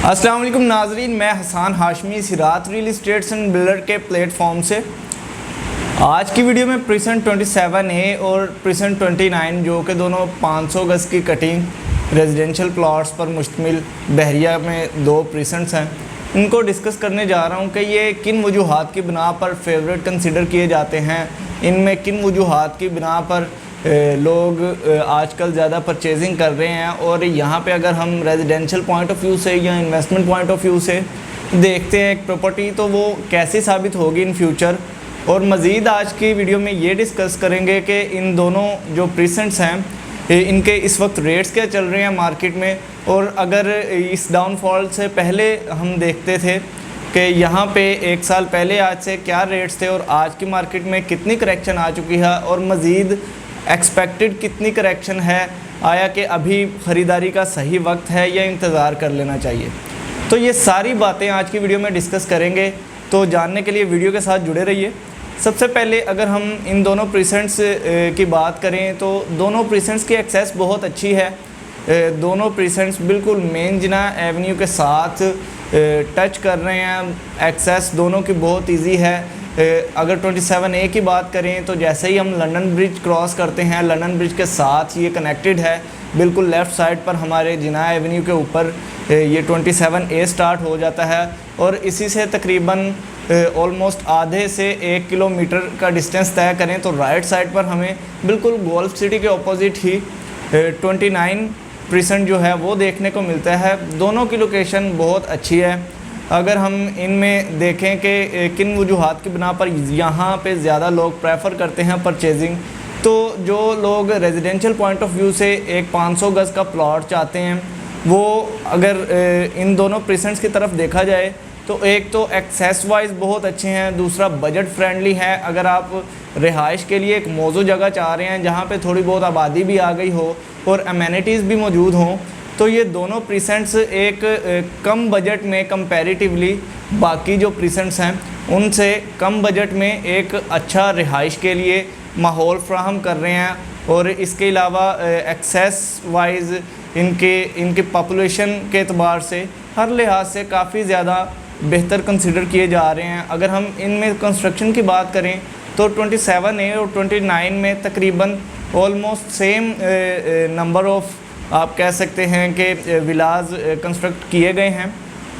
अस्सलाम वालेकुम नाजरीन, मैं हसान हाशमी सिरात रियल इस्टेट्स एंड बिल्डर के प्लेटफॉर्म से आज की वीडियो में प्रीसेंट 27A और प्रीसेंट 29 जो कि दोनों 500 गज़ की कटिंग रेजिडेंशियल प्लॉट्स पर मुश्तमिल बहरिया में दो प्रीसेंट्स हैं, इनको डिस्कस करने जा रहा हूं कि ये किन वजूहात की बिना पर फेवरेट कंसिडर किए जाते हैं, इनमें किन वजूहात की बिना पर लोग आजकल ज़्यादा परचेजिंग कर रहे हैं। और यहाँ पे अगर हम रेजिडेंशियल पॉइंट ऑफ व्यू से या इन्वेस्टमेंट पॉइंट ऑफ व्यू से देखते हैं एक प्रॉपर्टी, तो वो कैसे साबित होगी इन फ्यूचर। और मज़ीद आज की वीडियो में ये डिस्कस करेंगे कि इन दोनों जो प्रीसेंट्स हैं इनके इस वक्त रेट्स क्या चल रहे हैं मार्केट में। और अगर इस डाउनफॉल से पहले हम देखते थे कि यहाँ पे एक साल पहले आज से क्या रेट्स थे और आज की मार्केट में कितनी करेक्शन आ चुकी है और मज़ीद एक्सपेक्टेड कितनी करेक्शन है, आया कि अभी ख़रीदारी का सही वक्त है या इंतज़ार कर लेना चाहिए। तो ये सारी बातें आज की वीडियो में डिस्कस करेंगे, तो जानने के लिए वीडियो के साथ जुड़े रहिए। सबसे पहले अगर हम इन दोनों प्रीसेंट्स की बात करें तो दोनों प्रीसेंट्स की एक्सेस बहुत अच्छी है। दोनों प्रीसेंट्स बिल्कुल मेन जिना एवेन्यू के साथ टच कर रहे हैं, एक्सेस दोनों की बहुत ईजी है। अगर 27A की बात करें तो जैसे ही हम लंदन ब्रिज क्रॉस करते हैं, लंदन ब्रिज के साथ ये कनेक्टेड है, बिल्कुल लेफ़्ट साइड पर हमारे जिना एवेन्यू के ऊपर ये 27A स्टार्ट हो जाता है। और इसी से तकरीबन ऑलमोस्ट आधे से 1 किलोमीटर का डिस्टेंस तय करें तो राइट साइड पर हमें बिल्कुल गोल्फ सिटी के ऑपोजिट ही 29 प्रीसेंट जो है वो देखने को मिलता है। दोनों की लोकेशन बहुत अच्छी है। अगर हम इनमें देखें कि किन वजूहात की बिना पर यहाँ पे ज़्यादा लोग प्रेफर करते हैं परचेजिंग, तो जो लोग रेजिडेंशियल पॉइंट ऑफ व्यू से एक 500 गज़ का प्लॉट चाहते हैं, वो अगर इन दोनों प्रीसेंट्स की तरफ देखा जाए तो एक तो एक्सेस वाइज बहुत अच्छे हैं, दूसरा बजट फ्रेंडली है। अगर आप रिहाइश के लिए एक मौजूद जगह चाह रहे हैं जहाँ पे थोड़ी बहुत आबादी भी आ गई हो और अमेनिटीज़ भी मौजूद हों, तो ये दोनों प्रीसेंट्स एक कम बजट में कंपैरेटिवली बाकी जो प्रीसेंट्स हैं उनसे कम बजट में एक अच्छा रिहाइश के लिए माहौल फ्राहम कर रहे हैं। और इसके अलावा एक्सेस वाइज इनके पॉपुलेशन के एतबार से हर लिहाज से काफ़ी ज़्यादा बेहतर कंसिडर किए जा रहे हैं। अगर हम इनमें कंस्ट्रक्शन की बात करें तो 27A और 29 में तकरीबन ऑलमोस्ट सेम नंबर ऑफ़ आप कह सकते हैं कि विलाज कंस्ट्रक्ट किए गए हैं।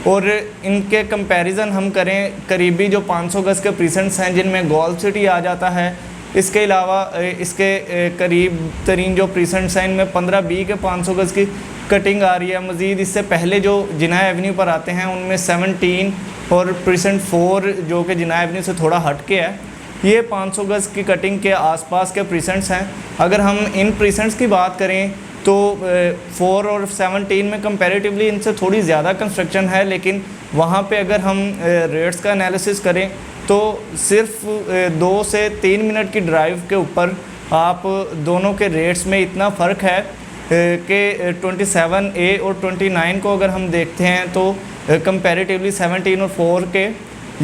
और इनके कंपैरिजन हम करें करीबी जो 500 गज़ के प्रीसेंट्स हैं जिनमें गोल्फ सिटी आ जाता है, इसके अलावा इसके करीब तरीन जो प्रीसेंट्स हैं इनमें 15B के 500 गज़ की कटिंग आ रही है। मज़ीद इससे पहले जो जिना एवेन्यू पर आते हैं उनमें 17 और प्रीसेंट 4 जो कि जिना एवेन्यू से थोड़ा हट के है, ये 500 गज़ की कटिंग के आसपास के प्रीसेंट्स हैं। अगर हम इन प्रीसेंट्स की बात करें तो 4 और 17 में कंपैरेटिवली इनसे थोड़ी ज़्यादा कंस्ट्रक्शन है, लेकिन वहाँ पे अगर हम रेट्स का एनालिसिस करें तो सिर्फ 2 से 3 मिनट की ड्राइव के ऊपर आप दोनों के रेट्स में इतना फ़र्क है कि 27A और 29 को अगर हम देखते हैं तो कंपैरेटिवली 17 और 4 के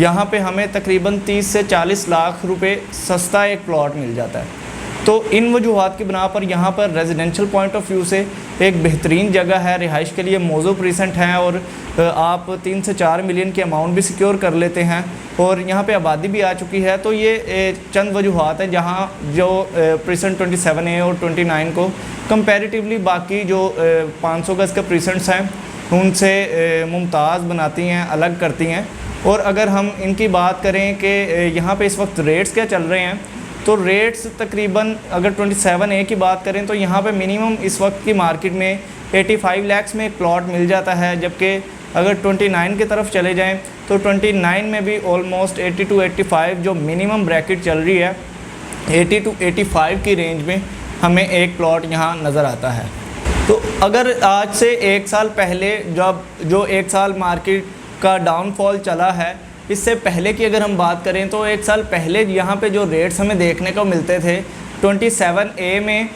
यहाँ पे हमें तकरीबन 30 से 40 लाख रुपए सस्ता एक प्लॉट मिल जाता है। तो इन वजूहात की बिना पर यहाँ पर रेजिडेंशियल पॉइंट ऑफ व्यू से एक बेहतरीन जगह है, रिहाइश के लिए मौजू प्रीसेंट हैं और आप 3 से 4 मिलियन की अमाउंट भी सिक्योर कर लेते हैं और यहाँ पे आबादी भी आ चुकी है। तो ये चंद वजूहात हैं जहाँ जो प्रीसेंट 27A और 29 को कंपैरेटिवली बाकी जो 500 गज़ के प्रीसेंट्स हैं उनसे मुमताज़ बनाती हैं, अलग करती हैं। और अगर हम इनकी बात करें कि यहाँ पे इस वक्त रेट्स क्या चल रहे हैं, तो रेट्स तकरीबन अगर 27A की बात करें तो यहाँ पे मिनिमम इस वक्त की मार्केट में 85 लाख में एक प्लॉट मिल जाता है, जबकि अगर 29 की तरफ चले जाएं तो 29 में भी ऑलमोस्ट 80 to 85 जो मिनिमम ब्रैकेट चल रही है 80 to 85 की रेंज में हमें एक प्लॉट यहाँ नज़र आता है। तो अगर आज से एक साल पहले जो एक साल मार्केट का डाउनफॉल चला है, इससे पहले की अगर हम बात करें तो एक साल पहले यहाँ पे जो रेट्स हमें देखने को मिलते थे 27A में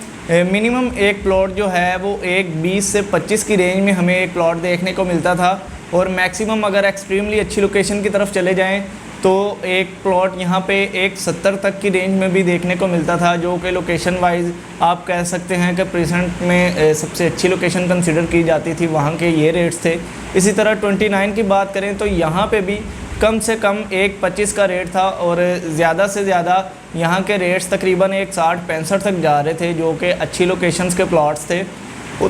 मिनिमम एक प्लॉट जो है वो एक 20 से 25 की रेंज में हमें एक प्लॉट देखने को मिलता था और मैक्सिमम अगर एक्सट्रीमली अच्छी लोकेशन की तरफ चले जाएं तो एक प्लॉट यहाँ पे 170 तक की रेंज में भी देखने को मिलता था, जो कि लोकेशन वाइज आप कह सकते हैं कि प्रेजेंट में सबसे अच्छी लोकेशन कंसिडर की जाती थी, वहाँ के ये रेट्स थे। इसी तरह 29 की बात करें तो यहाँ पे भी कम से कम 1.25 का रेट था और ज़्यादा से ज़्यादा यहाँ के रेट्स तकरीबन 1.60-1.65 तक जा रहे थे, जो कि अच्छी लोकेशंस के प्लॉट्स थे।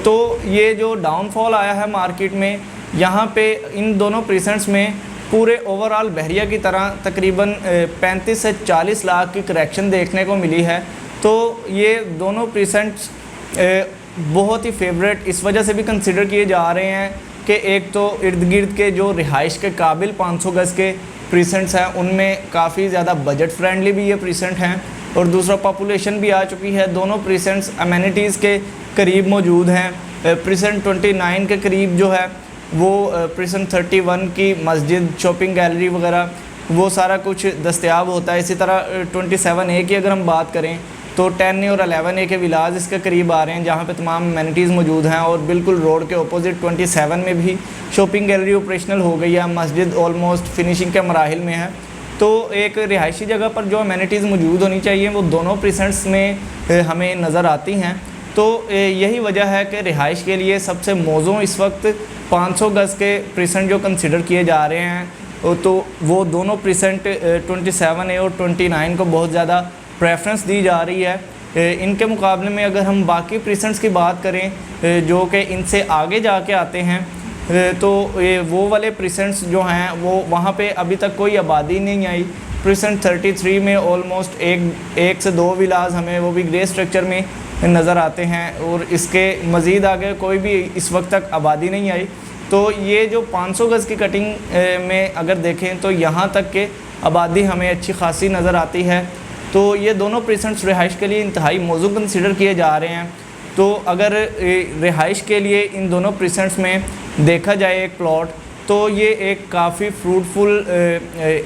तो ये जो डाउनफॉल आया है मार्केट में, यहाँ पे इन दोनों प्रीसेंट्स में पूरे ओवरऑल बहरिया की तरह तकरीबन 35 से 40 लाख की करेक्शन देखने को मिली है। तो ये दोनों प्रीसेंट्स बहुत ही फेवरेट इस वजह से भी कंसिडर किए जा रहे हैं कि एक तो इर्द गिर्द के जो रिहाइश के काबिल 500 गज़ के प्रीसेंट्स हैं उनमें काफ़ी ज़्यादा बजट फ्रेंडली भी ये प्रीसेंट हैं, और दूसरा पॉपुलेशन भी आ चुकी है। दोनों प्रीसेंट्स अमेनिटीज़ के करीब मौजूद हैं। प्रीसेंट 29 के करीब जो है वो प्रीसेंट 31 की मस्जिद, शॉपिंग गैलरी वगैरह वो सारा कुछ दस्तयाब होता है। इसी तरह 27A की अगर हम बात करें तो 10A और 11A के विलाज इसके करीब आ रहे हैं, जहाँ पे तमाम अमेनिटीज़ मौजूद हैं। और बिल्कुल रोड के अपोजिट 27 में भी शॉपिंग गैलरी ऑपरेशनल हो गई है, मस्जिद ऑलमोस्ट फिनिशिंग के मराहिल में है। तो एक रिहायशी जगह पर जो अमेनिटीज़ मौजूद होनी चाहिए वो दोनों प्रीसेंट्स में हमें नज़र आती हैं। तो यही वजह है कि रिहाइश के लिए सबसे मौजूद इस वक्त 500 गज़ के प्रीसेंट जो कंसिडर किए जा रहे हैं, तो वो दोनों प्रीसेंट 27A और 29 को बहुत ज़्यादा प्रेफरेंस दी जा रही है। इनके मुकाबले में अगर हम बाकी प्रीसेंट्स की बात करें जो कि इनसे आगे जाके आते हैं, तो वो वाले प्रीसेंट्स जो हैं वो वहाँ पे अभी तक कोई आबादी नहीं आई। प्रीसेंट 33 में ऑलमोस्ट एक से दो विलाज हमें वो भी ग्रे स्ट्रक्चर में नज़र आते हैं, और इसके मज़ीद आगे कोई भी इस वक्त तक आबादी नहीं आई। तो ये जो 500 गज़ की कटिंग में अगर देखें तो यहाँ तक के आबादी हमें अच्छी खासी नज़र आती है। तो ये दोनों प्रीसेंट्स रिहाइश के लिए इंतहाई मौजू कंसिडर किए जा रहे हैं। तो अगर रिहाइश के लिए इन दोनों प्रीसेंट्स में देखा जाए एक प्लॉट, तो ये एक काफ़ी फ्रूटफुल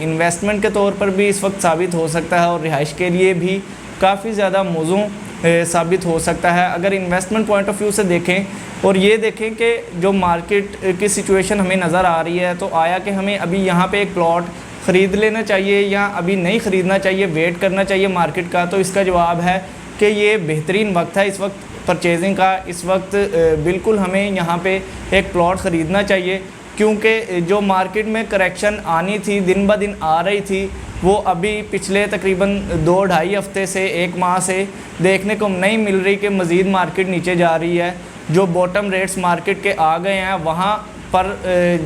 इन्वेस्टमेंट के तौर पर भी इस वक्त साबित हो सकता है, और रिहाइश के लिए भी काफ़ी ज़्यादा मौजू साबित हो सकता है। अगर इन्वेस्टमेंट पॉइंट ऑफ व्यू से देखें और ये देखें कि जो मार्केट की सिचुएशन हमें नज़र आ रही है, तो आया कि हमें अभी यहाँ पे एक प्लॉट ख़रीद लेना चाहिए या अभी नहीं ख़रीदना चाहिए, वेट करना चाहिए मार्केट का। तो इसका जवाब है कि ये बेहतरीन वक्त है इस वक्त परचेजिंग का। इस वक्त बिल्कुल हमें यहाँ पे एक प्लॉट ख़रीदना चाहिए, क्योंकि जो मार्केट में करेक्शन आनी थी, दिन ब दिन आ रही थी, वो अभी पिछले तकरीबन 2-2.5 हफ़्ते से 1 माह से देखने को नहीं मिल रही कि मज़ीद मार्केट नीचे जा रही है। जो बॉटम रेट्स मार्केट के आ गए हैं वहाँ पर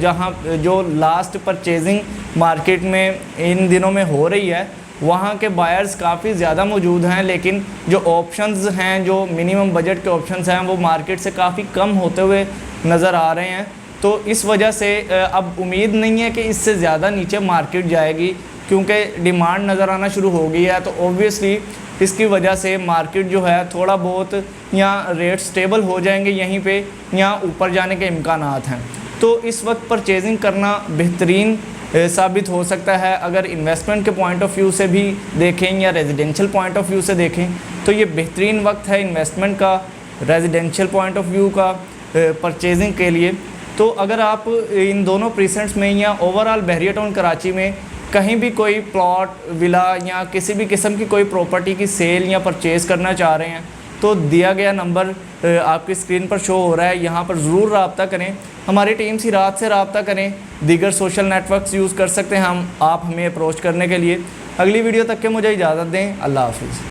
जहाँ जो लास्ट परचेजिंग मार्केट में इन दिनों में हो रही है, वहाँ के बायर्स काफ़ी ज़्यादा मौजूद हैं, लेकिन जो ऑप्शंस हैं, जो मिनिमम बजट के ऑप्शंस हैं, वो मार्केट से काफ़ी कम होते हुए नज़र आ रहे हैं। तो इस वजह से अब उम्मीद नहीं है कि इससे ज़्यादा नीचे मार्केट जाएगी, क्योंकि डिमांड नज़र आना शुरू हो गई है। तो ऑब्वियसली इसकी वजह से मार्केट जो है थोड़ा बहुत या रेट स्टेबल हो जाएंगे यहीं पे, या ऊपर जाने के इम्कानात हैं। तो इस वक्त परचेजिंग करना बेहतरीन साबित हो सकता है। अगर इन्वेस्टमेंट के पॉइंट ऑफ व्यू से भी देखें या रेजिडेंशियल पॉइंट ऑफ व्यू से देखें, तो ये बेहतरीन वक्त है इन्वेस्टमेंट का, रेजिडेंशियल पॉइंट ऑफ व्यू का परचेजिंग के लिए। तो अगर आप इन दोनों प्रीसेंट्स में या ओवरऑल बहरिया टाउन कराची में कहीं भी कोई प्लॉट, विला या किसी भी किस्म की कोई प्रॉपर्टी की सेल या परचेज़ करना चाह रहे हैं, तो दिया गया नंबर आपकी स्क्रीन पर शो हो रहा है, यहाँ पर ज़रूर रब्ता करें। हमारी टीम सिरात से रब्ता करें। दीगर सोशल नेटवर्क्स यूज़ कर सकते हैं आप हमें अप्रोच करने के लिए। अगली वीडियो तक के मुझे इजाज़त दें। अल्लाह हाफ़िज़।